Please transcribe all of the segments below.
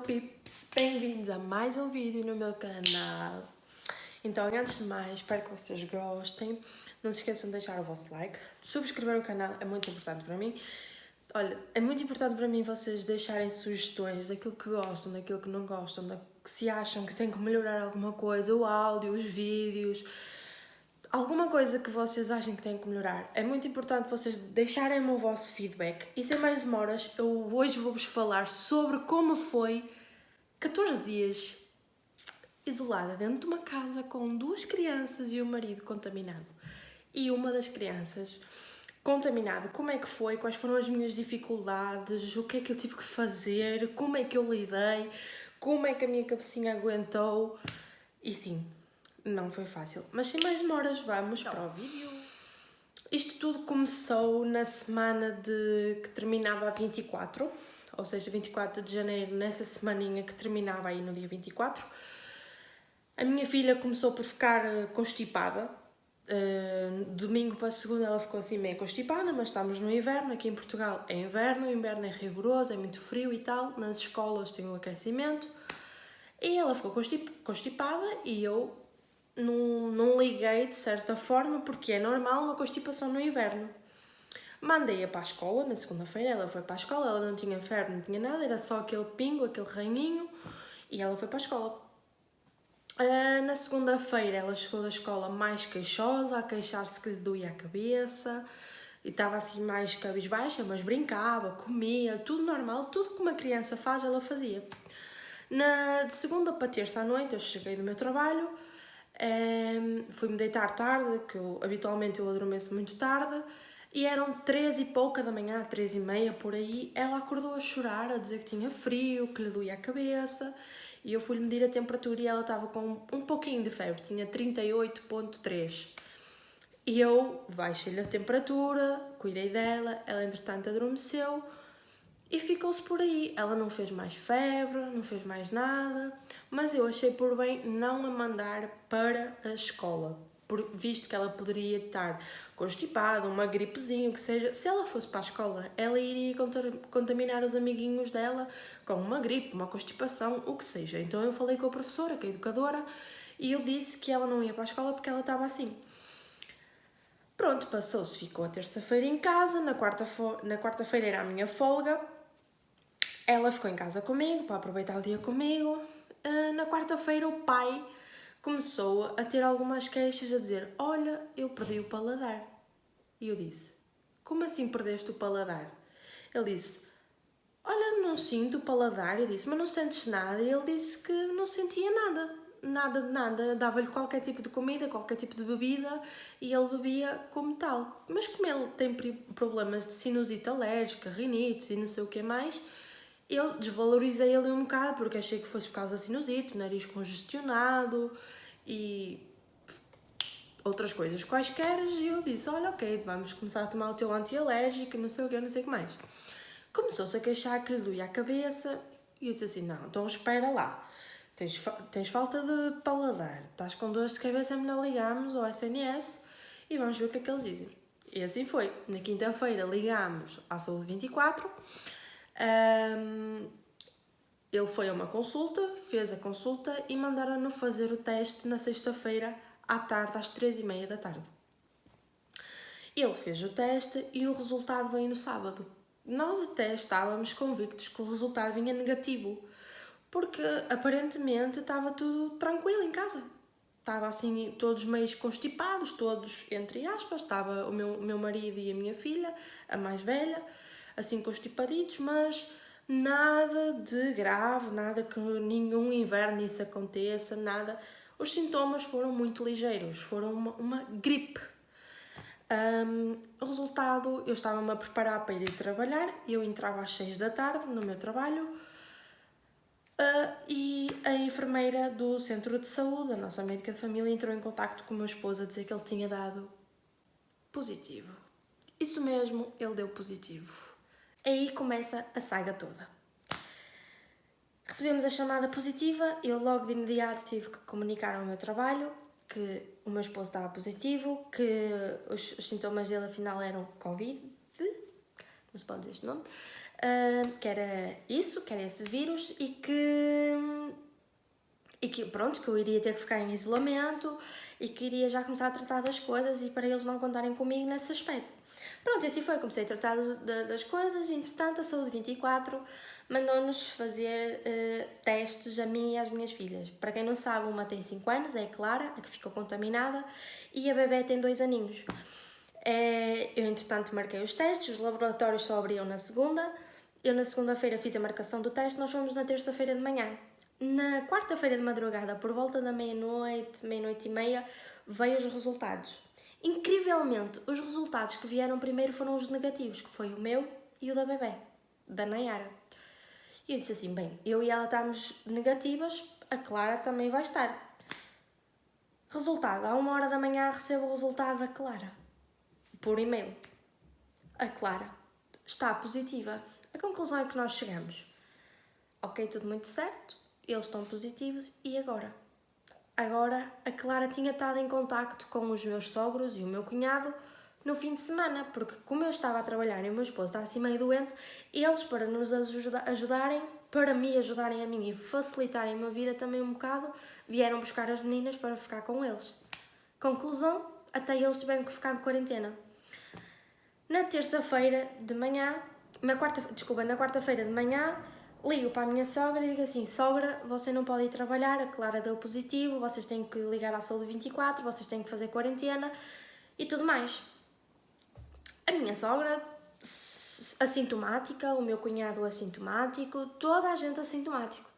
Pips, bem-vindos a mais um vídeo no meu canal. Então, antes de mais, espero que vocês gostem. Não se esqueçam de deixar o vosso like, de subscrever o canal, é muito importante para mim. Olha, é muito importante para mim vocês deixarem sugestões daquilo que gostam, daquilo que não gostam, se acham que têm que melhorar alguma coisa, o áudio, os vídeos, alguma coisa que vocês achem que têm que melhorar. É muito importante vocês deixarem-me o vosso feedback. E sem mais demoras, eu hoje vou-vos falar sobre como foi 14 dias isolada dentro de uma casa com 2 crianças e o marido contaminado. E uma das crianças contaminada, como é que foi, quais foram as minhas dificuldades, o que é que eu tive que fazer, como é que eu lidei, como é que a minha cabecinha aguentou. E sim, não foi fácil. Mas sem mais demoras, vamos para o vídeo. Isto tudo começou na semana que terminava a 24, ou seja, 24 de janeiro, nessa semaninha que terminava aí no dia 24. A minha filha começou por ficar constipada. Domingo para segunda ela ficou assim meio constipada, mas estamos no inverno, aqui em Portugal é inverno, o inverno é rigoroso, é muito frio e tal, nas escolas tem o aquecimento. E ela ficou constipada e eu não liguei de certa forma, porque é normal uma constipação no inverno. Mandei-a para a escola na segunda-feira, ela foi para a escola, ela não tinha febre, não tinha nada, era só aquele pingo, aquele ranhinho, e ela foi para a escola. Na segunda-feira ela chegou da escola mais queixosa, a queixar-se que lhe doía a cabeça, e estava assim mais cabisbaixa, mas brincava, comia, tudo normal, tudo que uma criança faz, ela fazia. De segunda para terça à noite eu cheguei do meu trabalho, fui-me deitar tarde, que habitualmente eu adormeço muito tarde, e eram 3 e pouca da manhã, 3 e meia, por aí. Ela acordou a chorar, a dizer que tinha frio, que lhe doía a cabeça, e eu fui-lhe medir a temperatura e ela estava com um pouquinho de febre, tinha 38,3. E eu baixei-lhe a temperatura, cuidei dela, ela entretanto adormeceu e ficou-se por aí. Ela não fez mais febre, não fez mais nada, mas eu achei por bem não a mandar para a escola, visto que ela poderia estar constipada, uma gripezinha, o que seja. Se ela fosse para a escola, ela iria contaminar os amiguinhos dela com uma gripe, uma constipação, o que seja. Então eu falei com a professora, com a educadora, e eu disse que ela não ia para a escola porque ela estava assim. Pronto, passou-se, ficou a terça-feira em casa, na quarta-feira era a minha folga. Ela ficou em casa comigo, para aproveitar o dia comigo. Na quarta-feira o pai começou a ter algumas queixas, a dizer: olha, eu perdi o paladar. E eu disse: como assim perdeste o paladar? Ele disse: olha, não sinto o paladar. Eu disse: mas não sentes nada? E ele disse que não sentia nada. Nada de nada. Dava-lhe qualquer tipo de comida, qualquer tipo de bebida e ele bebia como tal. Mas como ele tem problemas de sinusite alérgica, rinites e não sei o que mais, eu desvalorizei ele um bocado porque achei que fosse por causa da sinusite, nariz congestionado e outras coisas quaisquer, e eu disse: olha, ok, vamos começar a tomar o teu antialérgico, não sei o que, não sei o que mais. Começou-se a queixar que lhe doía a cabeça e eu disse assim: não, então espera lá, tens falta de paladar, estás com dores de cabeça, é melhor ligarmos ao SNS e vamos ver o que é que eles dizem. E assim foi. Na quinta-feira ligámos à Saúde 24. Ele foi a uma consulta, fez a consulta e mandaram-no fazer o teste na sexta-feira à tarde, às 3h30 da tarde. Ele fez o teste e o resultado veio no sábado. Nós até estávamos convictos que o resultado vinha negativo, porque aparentemente estava tudo tranquilo em casa. Estava assim, todos meio constipados, todos entre aspas. Estava o meu marido e a minha filha, a mais velha, assim constipaditos, mas nada de grave, nada que nenhum inverno isso aconteça, nada. Os sintomas foram muito ligeiros, foram uma gripe. O resultado, eu estava-me a preparar para ir trabalhar, eu entrava às 6 da tarde no meu trabalho, e a enfermeira do centro de saúde, a nossa médica de família, entrou em contacto com o meu esposo a dizer que ele tinha dado positivo. Isso mesmo, ele deu positivo. Aí começa a saga toda. Recebemos a chamada positiva, eu logo de imediato tive que comunicar ao meu trabalho que o meu esposo estava positivo, que os sintomas dele afinal eram Covid, não se pode dizer este nome, que era isso, que era esse vírus e que pronto, que eu iria ter que ficar em isolamento e que iria já começar a tratar das coisas e para eles não contarem comigo nesse aspecto. Pronto, e assim foi, comecei a tratar das coisas e entretanto a Saúde 24 mandou-nos fazer testes a mim e às minhas filhas. Para quem não sabe, uma tem 5 anos, é a Clara, a que ficou contaminada, e a bebé tem 2 aninhos. Eu entretanto marquei os testes, os laboratórios só abriam na segunda, eu na segunda-feira fiz a marcação do teste, nós fomos na terça-feira de manhã. Na quarta-feira de madrugada, por volta da meia-noite, meia-noite e meia, veio os resultados. Incrivelmente, os resultados que vieram primeiro foram os negativos, que foi o meu e o da bebé, da Nayara. E eu disse assim, bem, eu e ela estamos negativas, a Clara também vai estar. Resultado, à 1h da manhã recebo o resultado da Clara, por e-mail. A Clara está positiva. A conclusão é que nós chegamos. Ok, tudo muito certo, eles estão positivos e agora? Agora a Clara tinha estado em contacto com os meus sogros e o meu cunhado no fim de semana, porque como eu estava a trabalhar e o meu esposo está assim meio doente, eles para nos ajudarem, para me ajudarem a mim e facilitarem a minha vida também um bocado, vieram buscar as meninas para ficar com eles. Conclusão, até eles tiveram que ficar de quarentena. Na terça-feira de manhã, na quarta-feira de manhã, ligo para a minha sogra e digo assim, sogra, você não pode ir trabalhar, a Clara deu positivo, vocês têm que ligar à Saúde 24, vocês têm que fazer quarentena e tudo mais. A minha sogra assintomática, o meu cunhado assintomático, toda a gente assintomático.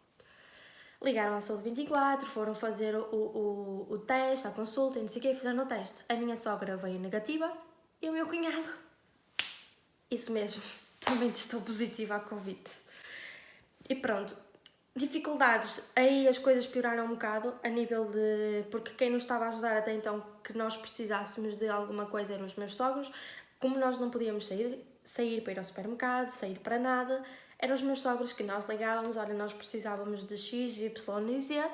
Ligaram à Saúde 24, foram fazer o teste, a consulta e não sei o que, fizeram o teste. A minha sogra veio negativa e o meu cunhado, isso mesmo, também testou positiva à Covid. E pronto, dificuldades, aí as coisas pioraram um bocado a nível de... Porque quem nos estava a ajudar até então que nós precisássemos de alguma coisa eram os meus sogros. Como nós não podíamos sair para ir ao supermercado, sair para nada, eram os meus sogros que nós ligávamos, olha, nós precisávamos de X, Y e Z,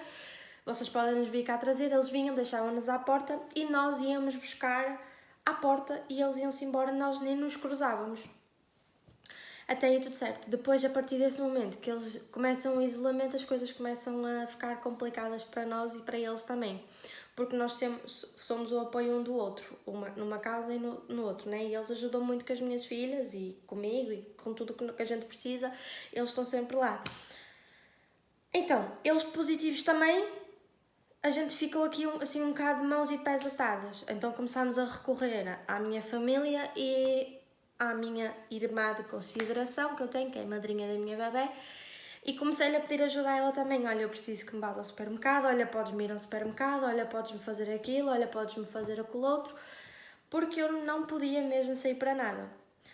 vocês podem nos vir cá trazer, eles vinham, deixavam-nos à porta e nós íamos buscar à porta e eles iam-se embora, nós nem nos cruzávamos. Até aí tudo certo. Depois, a partir desse momento que eles começam o isolamento, as coisas começam a ficar complicadas para nós e para eles também. Porque nós somos o apoio um do outro, numa casa e no outro, né? E eles ajudam muito com as minhas filhas e comigo e com tudo que a gente precisa, eles estão sempre lá. Então, eles positivos também, a gente ficou aqui assim um bocado de mãos e pés atadas. Então começámos a recorrer à minha família e à minha irmã de consideração, que eu tenho, que é a madrinha da minha bebé, e comecei-lhe a pedir ajuda a ela também. Olha, eu preciso que me vás ao supermercado, olha, podes-me ir ao supermercado, olha, podes-me fazer aquilo, olha, podes-me fazer aquilo outro, porque eu não podia mesmo sair para nada.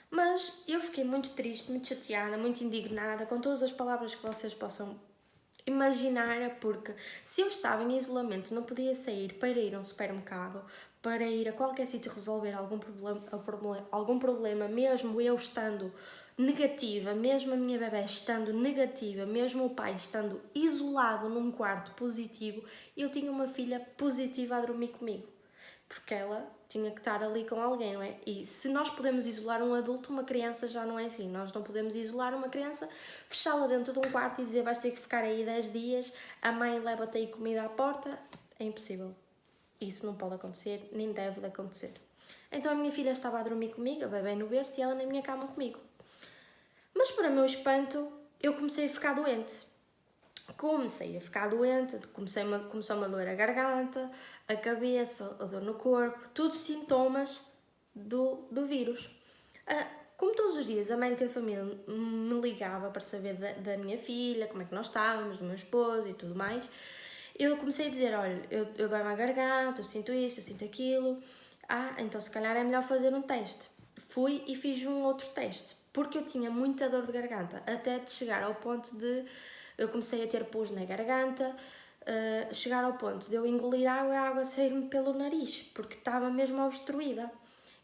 Mas eu fiquei muito triste, muito chateada, muito indignada, com todas as palavras que vocês possam imaginar, porque se eu estava em isolamento, não podia sair para ir a um supermercado, para ir a qualquer sítio resolver algum problema, mesmo eu estando negativa, mesmo a minha bebé estando negativa, mesmo o pai estando isolado num quarto positivo, eu tinha uma filha positiva a dormir comigo, porque ela tinha que estar ali com alguém, não é? E se nós podemos isolar um adulto, uma criança já não é assim. Nós não podemos isolar uma criança, fechá-la dentro de um quarto e dizer vais ter que ficar aí 10 dias, a mãe leva-te aí comida à porta. É impossível. Isso não pode acontecer, nem deve de acontecer. Então a minha filha estava a dormir comigo, a bebé no berço e ela na minha cama comigo. Mas para meu espanto, eu comecei a ficar doente. Comecei a ficar doente, começou-me a doer a garganta, a cabeça, a dor no corpo, tudo sintomas do vírus. Como todos os dias a médica de família me ligava para saber da minha filha, como é que nós estávamos, do meu esposo e tudo mais, eu comecei a dizer, olha, eu dói-me a garganta, eu sinto isto, eu sinto aquilo, então se calhar é melhor fazer um teste. Fui e fiz um outro teste, porque eu tinha muita dor de garganta, até de chegar ao ponto de... Eu comecei a ter pus na garganta, chegar ao ponto de eu engolir água e a água sair-me pelo nariz, porque estava mesmo obstruída.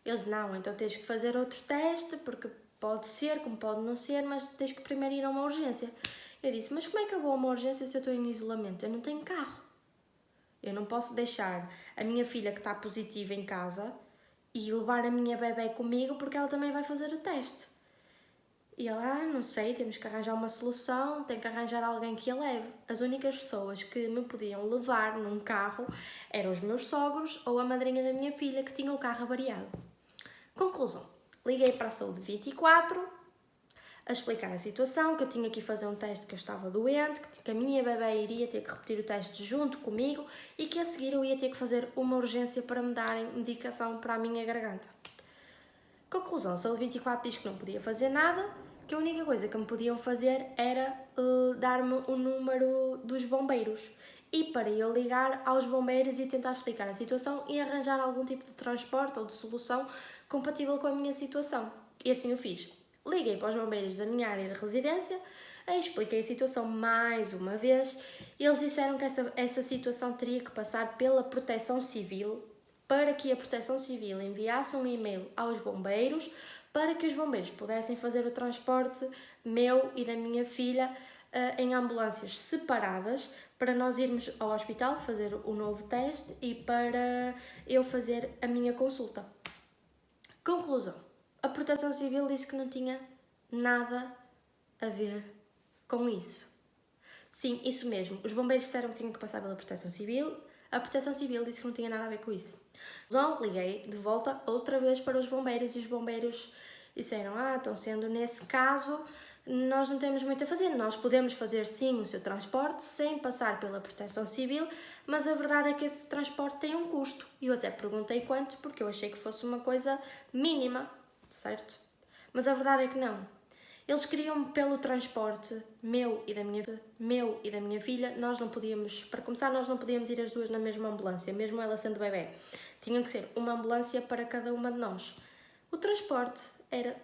Eles, não, então tens que fazer outro teste, porque pode ser, como pode não ser, mas tens que primeiro ir a uma urgência. Eu disse, mas como é que eu vou a uma urgência se eu estou em isolamento? Eu não tenho carro. Eu não posso deixar a minha filha que está positiva em casa e levar a minha bebé comigo porque ela também vai fazer o teste. E ela, não sei, temos que arranjar uma solução, tem que arranjar alguém que a leve. As únicas pessoas que me podiam levar num carro eram os meus sogros ou a madrinha da minha filha, que tinha o carro avariado. Conclusão, liguei para a Saúde 24 a explicar a situação, que eu tinha que ir fazer um teste, que eu estava doente, que a minha bebê iria ter que repetir o teste junto comigo e que a seguir eu ia ter que fazer uma urgência para me darem medicação para a minha garganta. Conclusão, a Saúde 24 diz que não podia fazer nada, que a única coisa que me podiam fazer era dar-me o número dos bombeiros. E para eu ligar aos bombeiros e tentar explicar a situação e arranjar algum tipo de transporte ou de solução compatível com a minha situação. E assim eu fiz. Liguei para os bombeiros da minha área de residência, expliquei a situação mais uma vez e eles disseram que essa situação teria que passar pela Proteção Civil, para que a Proteção Civil enviasse um e-mail aos bombeiros para que os bombeiros pudessem fazer o transporte meu e da minha filha em ambulâncias separadas para nós irmos ao hospital fazer o novo teste e para eu fazer a minha consulta. Conclusão. A Proteção Civil disse que não tinha nada a ver com isso. Sim, isso mesmo. Os bombeiros disseram que tinham que passar pela Proteção Civil. A Proteção Civil disse que não tinha nada a ver com isso. Então, liguei de volta outra vez para os bombeiros e os bombeiros disseram: então sendo nesse caso, nós não temos muito a fazer. Nós podemos fazer sim o seu transporte sem passar pela Proteção Civil, mas a verdade é que esse transporte tem um custo. E eu até perguntei quanto, porque eu achei que fosse uma coisa mínima, certo? Mas a verdade é que não. Eles queriam pelo transporte meu e da minha filha, nós não podíamos, para começar, nós não podíamos ir as duas na mesma ambulância, mesmo ela sendo bebê. Tinha que ser uma ambulância para cada uma de nós. O transporte era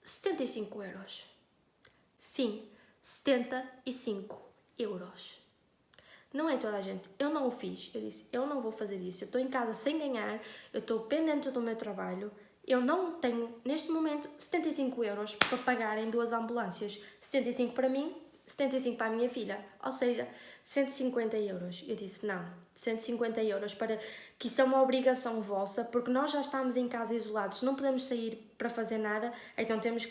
75 euros. Sim, 75 euros. Não é toda a gente. Eu não o fiz. Eu disse, eu não vou fazer isso. Eu estou em casa sem ganhar, eu estou pendente do meu trabalho. Eu não tenho, neste momento, 75 euros para pagar em 2 ambulâncias. 75 para mim, 75 para a minha filha. Ou seja, 150 euros. Eu disse, não, 150 euros para que isso é uma obrigação vossa, porque nós já estamos em casa isolados, não podemos sair para fazer nada, então temos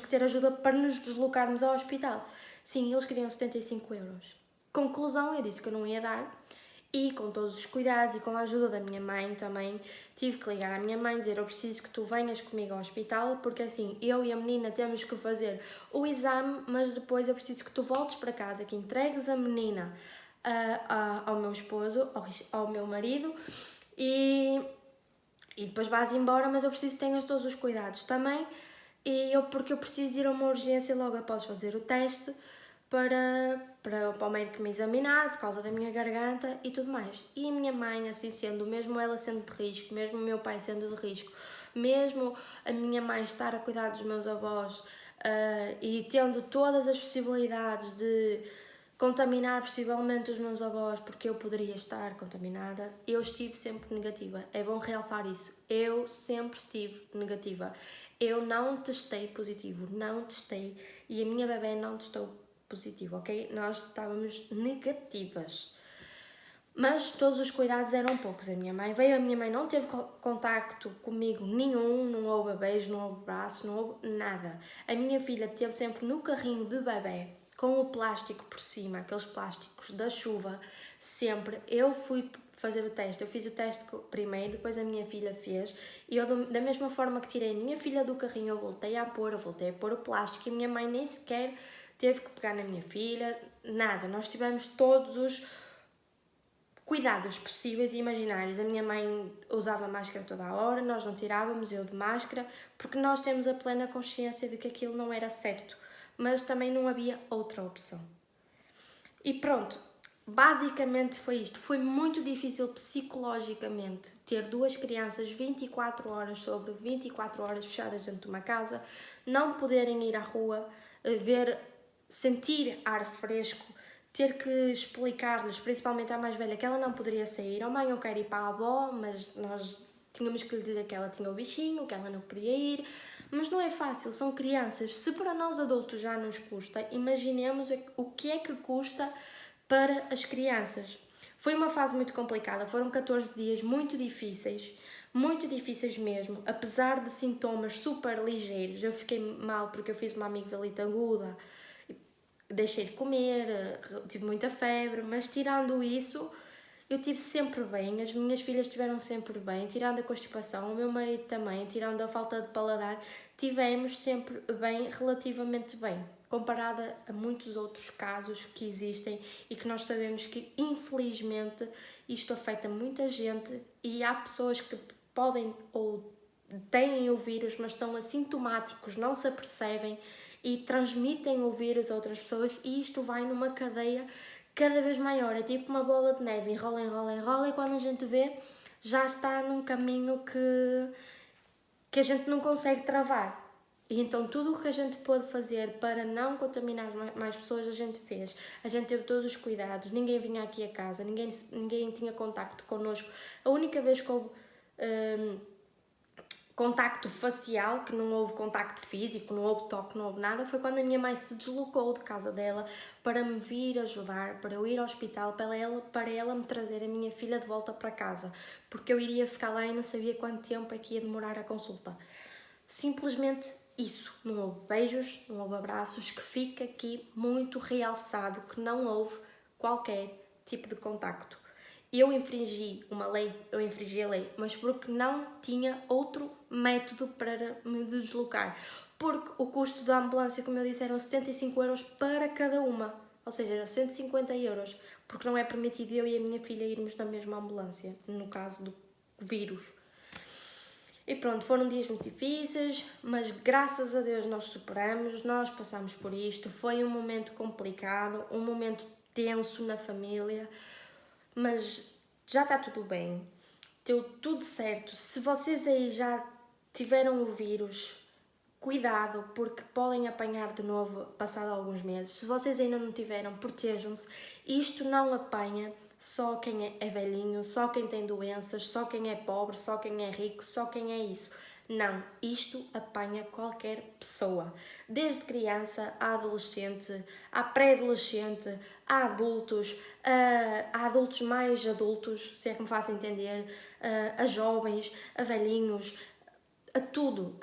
que ter ajuda para nos deslocarmos ao hospital. Sim, eles queriam 75 euros. Conclusão, eu disse que eu não ia dar. E com todos os cuidados e com a ajuda da minha mãe também, tive que ligar à minha mãe e dizer: eu preciso que tu venhas comigo ao hospital, porque assim, eu e a menina temos que fazer o exame, mas depois eu preciso que tu voltes para casa, que entregues a menina ao meu esposo, ao meu marido, e depois vais embora, mas eu preciso que tenhas todos os cuidados também, porque eu preciso ir a uma urgência logo após fazer o teste, para o médico me examinar por causa da minha garganta e tudo mais. E a minha mãe, assim sendo, mesmo ela sendo de risco, mesmo o meu pai sendo de risco, mesmo a minha mãe estar a cuidar dos meus avós e tendo todas as possibilidades de contaminar possivelmente os meus avós, porque eu poderia estar contaminada, eu estive sempre negativa. É bom realçar isso. Eu sempre estive negativa. Eu não testei positivo, não testei, e a minha bebê não testou positivo, ok? Nós estávamos negativas. Mas todos os cuidados eram poucos. A minha mãe não teve contacto comigo nenhum, não houve beijo, não houve braço, não houve nada. A minha filha esteve sempre no carrinho de bebê, com o plástico por cima, aqueles plásticos da chuva, sempre. Eu fui fazer o teste, eu fiz o teste primeiro, depois a minha filha fez, e eu, da mesma forma que tirei a minha filha do carrinho, eu voltei a pôr o plástico, e a minha mãe nem sequer teve que pegar na minha filha, nada. Nós tivemos todos os cuidados possíveis e imaginários. A minha mãe usava máscara toda a hora, nós não tirávamos, eu de máscara, porque nós temos a plena consciência de que aquilo não era certo, mas também não havia outra opção. E pronto, basicamente foi isto. Foi muito difícil psicologicamente ter 2 crianças 24 horas sobre 24 horas fechadas dentro de uma casa, não poderem ir à rua, sentir ar fresco, ter que explicar-lhes, principalmente à mais velha, que ela não poderia sair. Oh mãe, eu quero ir para a avó, mas nós tínhamos que lhe dizer que ela tinha o bichinho, que ela não podia ir. Mas não é fácil, são crianças. Se para nós adultos já nos custa, imaginemos o que é que custa para as crianças. Foi uma fase muito complicada, foram 14 dias muito difíceis, muito difíceis mesmo, apesar de sintomas super ligeiros. Eu fiquei mal porque eu fiz uma amigdalite aguda, deixei de comer, tive muita febre, mas tirando isso, eu estive sempre bem, as minhas filhas estiveram sempre bem, tirando a constipação, o meu marido também, tirando a falta de paladar, tivemos sempre bem, relativamente bem, comparada a muitos outros casos que existem e que nós sabemos que, infelizmente, isto afeta muita gente e há pessoas que podem ou têm o vírus, mas estão assintomáticos, não se apercebem e transmitem o vírus a outras pessoas e isto vai numa cadeia cada vez maior. É tipo uma bola de neve, enrola, enrola, enrola e quando a gente vê já está num caminho que a gente não consegue travar. E então tudo o que a gente pôde fazer para não contaminar mais pessoas a gente fez. A gente teve todos os cuidados, ninguém vinha aqui a casa, ninguém tinha contacto connosco. A única vez que houve contacto facial, que não houve contacto físico, não houve toque, não houve nada, foi quando a minha mãe se deslocou de casa dela para me vir ajudar, para eu ir ao hospital, para ela me trazer a minha filha de volta para casa, porque eu iria ficar lá e não sabia quanto tempo é que ia demorar a consulta. Simplesmente isso, não houve beijos, não houve abraços, que fica aqui muito realçado que não houve qualquer tipo de contacto. Eu infringi a lei, mas porque não tinha outro método para me deslocar. Porque o custo da ambulância, como eu disse, eram 75 euros para cada uma. Ou seja, era 150 euros. Porque não é permitido eu e a minha filha irmos na mesma ambulância, no caso do vírus. E pronto, foram dias muito difíceis, mas graças a Deus nós superamos, nós passamos por isto. Foi um momento complicado, um momento tenso na família, mas já está tudo bem, deu tudo certo. Se vocês aí já tiveram o vírus, cuidado, porque podem apanhar de novo passado alguns meses. Se vocês ainda não tiveram, protejam-se. Isto não apanha só quem é velhinho, só quem tem doenças, só quem é pobre, só quem é rico, só quem é isso. Não, isto apanha qualquer pessoa, desde criança a adolescente, a pré-adolescente, a adultos mais adultos, se é que me faço entender, a jovens, a velhinhos, a tudo.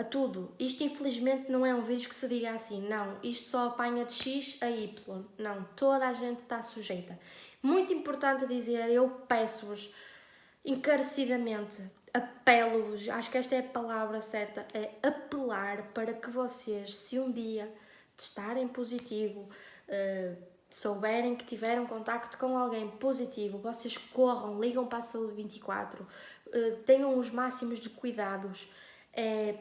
Isto infelizmente não é um vírus que se diga assim, não, isto só apanha de X a Y, não, toda a gente está sujeita. Muito importante dizer, eu peço-vos encarecidamente, apelo-vos, acho que esta é a palavra certa, é apelar para que vocês, se um dia testarem positivo, souberem que tiveram contacto com alguém positivo, vocês corram, ligam para a Saúde 24, tenham os máximos de cuidados,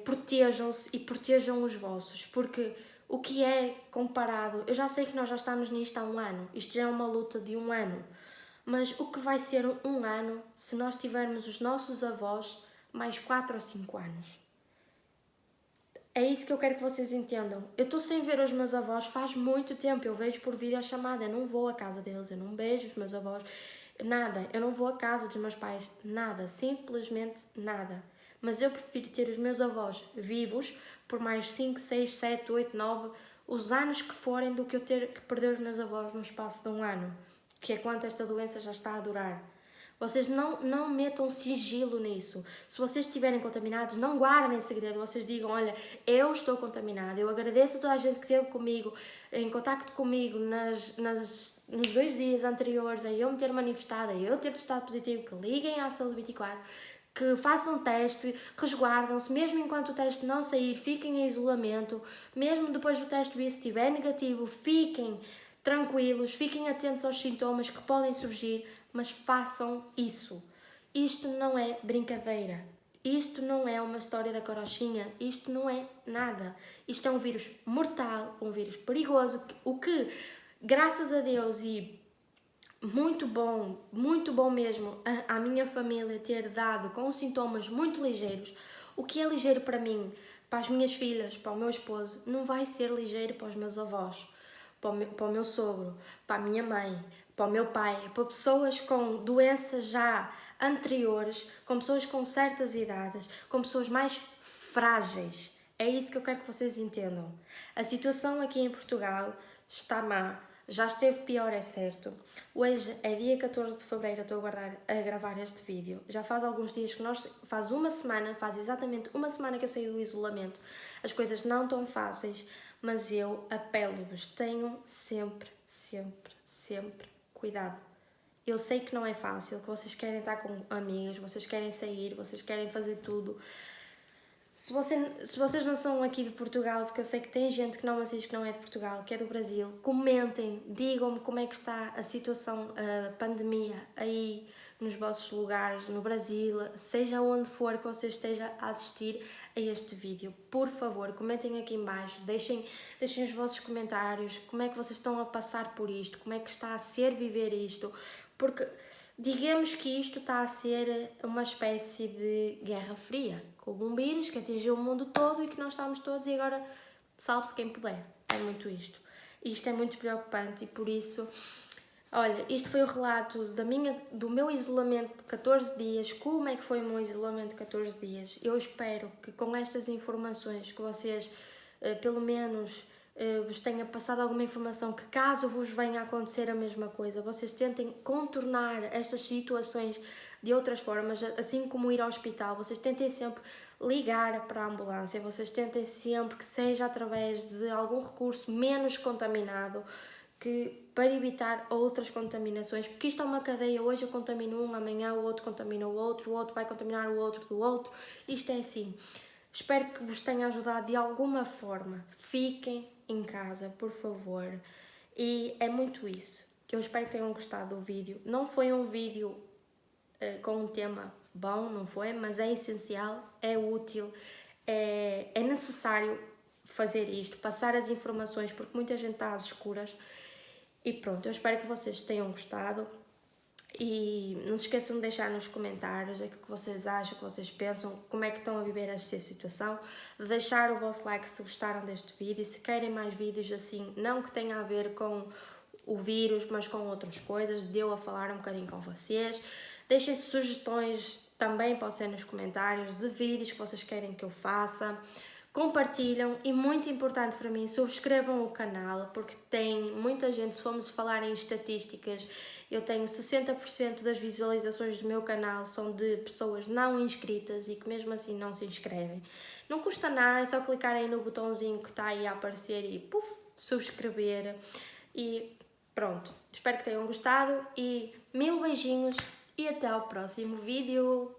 protejam-se e protejam os vossos, porque o que é comparado, eu já sei que nós já estamos nisto há um ano, isto já é uma luta de um ano, mas o que vai ser um ano se nós tivermos os nossos avós mais 4 ou 5 anos? É isso que eu quero que vocês entendam. Eu estou sem ver os meus avós faz muito tempo, eu vejo por videochamada, eu não vou à casa deles, eu não beijo os meus avós, nada, eu não vou à casa dos meus pais, nada, simplesmente nada. Mas eu prefiro ter os meus avós vivos por mais 5, 6, 7, 8, 9, os anos que forem, do que eu ter que perder os meus avós no espaço de um ano, que é quanto esta doença já está a durar. Vocês não metam sigilo nisso. Se vocês estiverem contaminados, não guardem segredo. Vocês digam, olha, eu estou contaminada. Eu agradeço a toda a gente que esteve comigo, em contacto comigo nos 2 dias anteriores a eu me ter manifestado, a eu ter testado positivo, que liguem à Saúde 24, que façam teste, resguardam-se, mesmo enquanto o teste não sair, fiquem em isolamento, mesmo depois do teste vir, se estiver negativo, fiquem tranquilos, fiquem atentos aos sintomas que podem surgir, mas façam isso. Isto não é brincadeira. Isto não é uma história da carochinha. Isto não é nada. Isto é um vírus mortal, um vírus perigoso, o que, graças a Deus e muito bom mesmo, à minha família ter dado com sintomas muito ligeiros. O que é ligeiro para mim, para as minhas filhas, para o meu esposo, não vai ser ligeiro para os meus avós, para o meu sogro, para a minha mãe, para o meu pai, para pessoas com doenças já anteriores, com pessoas com certas idades, com pessoas mais frágeis. É isso que eu quero que vocês entendam. A situação aqui em Portugal está má. Já esteve pior, é certo. Hoje é dia 14 de fevereiro, estou a gravar este vídeo. Já faz alguns dias que faz exatamente uma semana que eu saí do isolamento. As coisas não estão fáceis, mas eu apelo-vos, tenham sempre cuidado. Eu sei que não é fácil, que vocês querem estar com amigos, vocês querem sair, vocês querem fazer tudo. Se vocês não são aqui de Portugal, porque eu sei que tem gente que não assiste que não é de Portugal, que é do Brasil, comentem, digam-me como é que está a situação, a pandemia aí nos vossos lugares, no Brasil, seja onde for que você esteja a assistir a este vídeo. Por favor, comentem aqui em baixo, deixem os vossos comentários, como é que vocês estão a passar por isto, como é que está a ser viver isto, porque digamos que isto está a ser uma espécie de guerra fria, com um vírus que atingiu o mundo todo e que nós estamos todos e agora salve-se quem puder. É muito isto. Isto é muito preocupante e por isso, olha, isto foi o relato do meu isolamento de 14 dias, como é que foi o meu isolamento de 14 dias. Eu espero que com estas informações que vocês, pelo menos, vos tenha passado alguma informação que caso vos venha a acontecer a mesma coisa, vocês tentem contornar estas situações de outras formas, assim como ir ao hospital, vocês tentem sempre ligar para a ambulância, vocês tentem sempre que seja através de algum recurso menos contaminado, para evitar outras contaminações, porque isto é uma cadeia, hoje eu contamino um, amanhã o outro contamina o outro vai contaminar o outro do outro, isto é assim. Espero que vos tenha ajudado de alguma forma. Fiquem em casa, por favor. E é muito isso. Eu espero que tenham gostado do vídeo. Não foi um vídeo com um tema bom, não foi? Mas é essencial, é útil, é necessário fazer isto, passar as informações, porque muita gente está às escuras. E pronto, eu espero que vocês tenham gostado. E não se esqueçam de deixar nos comentários aquilo que vocês acham, o que vocês pensam, como é que estão a viver esta situação, de deixar o vosso like se gostaram deste vídeo, se querem mais vídeos assim, não que tenha a ver com o vírus, mas com outras coisas, de eu a falar um bocadinho com vocês. Deixem sugestões também, pode ser nos comentários, de vídeos que vocês querem que eu faça. Compartilham e, muito importante para mim, subscrevam o canal, porque tem muita gente, se formos falar em estatísticas, eu tenho 60% das visualizações do meu canal são de pessoas não inscritas e que mesmo assim não se inscrevem. Não custa nada, é só clicar aí no botãozinho que está aí a aparecer e puf, subscrever. E pronto, espero que tenham gostado e 1000 beijinhos e até ao próximo vídeo.